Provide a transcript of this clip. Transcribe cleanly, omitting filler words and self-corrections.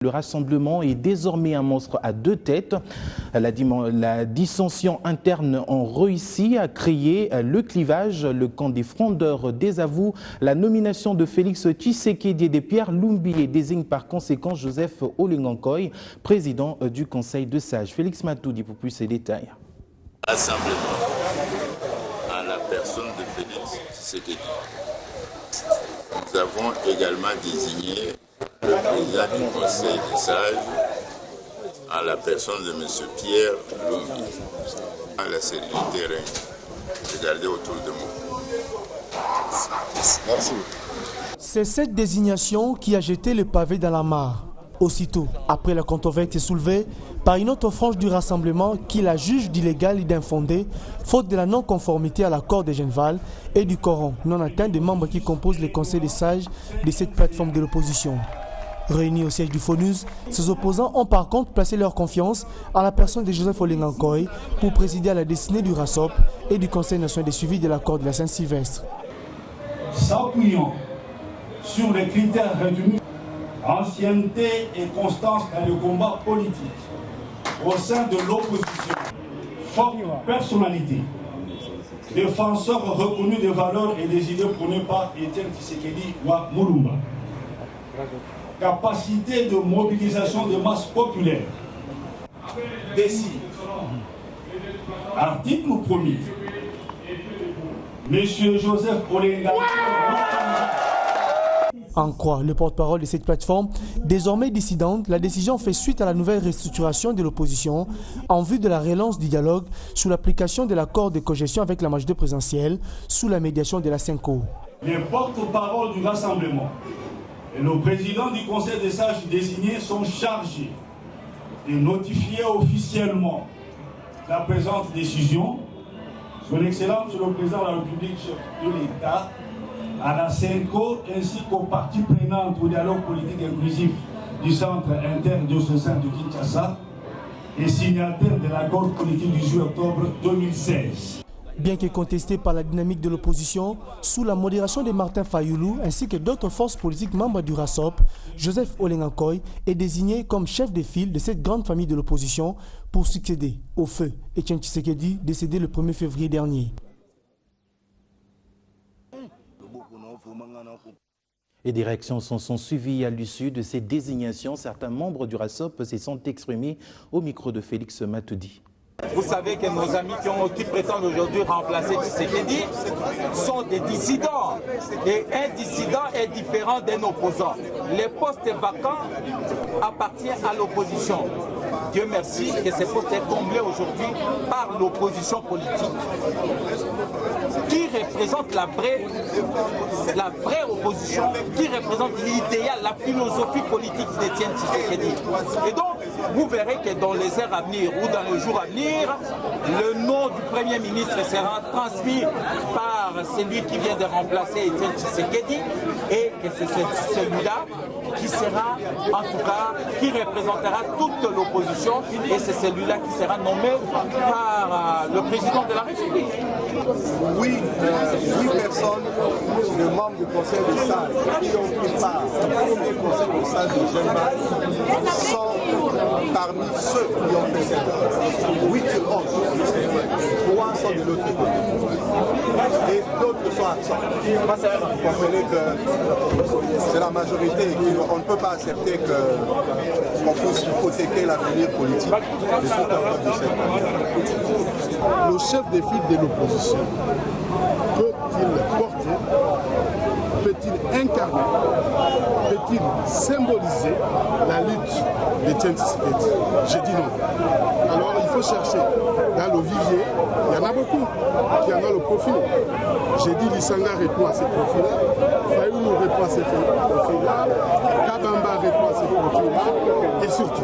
Le rassemblement est désormais un monstre à deux têtes. La dissension interne en réussi à créer le clivage. Le camp des frondeurs désavoue la nomination de Félix Tshisekedi et de Pierre Lumbi et désigne par conséquent Joseph Olengankoy, président du Conseil de sages. Félix Matoudi pour plus de détails. Rassemblement à la personne de Félix Tshisekedi. Nous avons également désigné le président du Conseil des sages à la personne de M. Pierre Lumbi. La sérénité règne. Regardez autour de moi. Merci. C'est cette désignation qui a jeté le pavé dans la mare. Aussitôt, après la controverse soulevée par une autre frange du rassemblement qui la juge d'illégal et d'infondée, faute de la non-conformité à l'accord de Genval et du quorum non atteint des membres qui composent le Conseil des sages de cette plateforme de l'opposition. Réunis au siège du FONUS, ces opposants ont par contre placé leur confiance à la personne de Joseph Olengankoy pour présider à la destinée du RASOP et du Conseil national de suivi de l'accord de la Saint-Sylvestre. S'appuyant sur les critères retenus, ancienneté et constance dans le combat politique au sein de l'opposition, forte personnalité, défenseur reconnu des valeurs et des idées prônées par Etienne Tshisekedi wa Mulumba, capacité de mobilisation de masse populaire, décide. Article 1er, M. Joseph Olengankoy. En croit le porte-parole de cette plateforme, désormais dissidente, la décision fait suite à la nouvelle restructuration de l'opposition en vue de la relance du dialogue sous l'application de l'accord de cogestion avec la majorité présidentielle sous la médiation de la CENCO. Les porte-parole du rassemblement et le président du Conseil des sages désignés sont chargés de notifier officiellement la présente décision. Son Excellence le Président de la République, chef de l'État, à la CENCO ainsi qu'aux parties prenantes au dialogue politique inclusif du Centre interdiocésain de Kinshasa et signataire de l'accord politique du 18 octobre 2016. Bien que contesté par la dynamique de l'opposition, sous la modération de Martin Fayoulou ainsi que d'autres forces politiques membres du RASOP, Joseph Olengankoy est désigné comme chef de file de cette grande famille de l'opposition pour succéder au feu Etienne Tshisekedi, décédé le 1er février dernier. Et des réactions sont suivies à l'issue de ces désignations. Certains membres du RASOP se sont exprimés au micro de Félix Matoudi. Vous savez que nos amis qui prétendent aujourd'hui remplacer Tshisekedi sont des dissidents. Et un dissident est différent d'un opposant. Les postes vacants appartiennent à l'opposition. Dieu merci que ces postes sont comblés aujourd'hui par l'opposition politique qui représente la vraie opposition, qui représente l'idéal, la philosophie politique d'Etienne Tshisekedi. Et donc, vous verrez que dans les heures à venir ou dans les jours à venir, le nom du Premier ministre sera transmis par celui qui vient de remplacer Etienne Tshisekedi et que c'est celui-là qui sera, en tout cas, qui représentera toute l'opposition et c'est celui-là qui sera nommé par le président de la République. Oui, 8 personnes, les membres du Conseil des sages qui ont pris part au premier Conseil des sages de Genval sont parmi ceux qui ont fait cette 8 sur 11. 3 sont de l'autre côté. Et d'autres sont absents. Vous comprenez que c'est la majorité. On ne peut pas accepter qu'on puisse hypothéquer l'avenir politique de ce peuple de cette manière. Le chef de file de l'opposition peut-il porter, peut-il incarner, peut-il symboliser la lutte d'Etienne Tshisekedi? J'ai dit non. Alors il faut chercher. Dans le vivier, il y en a beaucoup qui en ont le profil. J'ai dit Lissanga répond à ces profils-là, Fayoulou répond à ces profils-là, Kabamba répond à ces profils-là, et surtout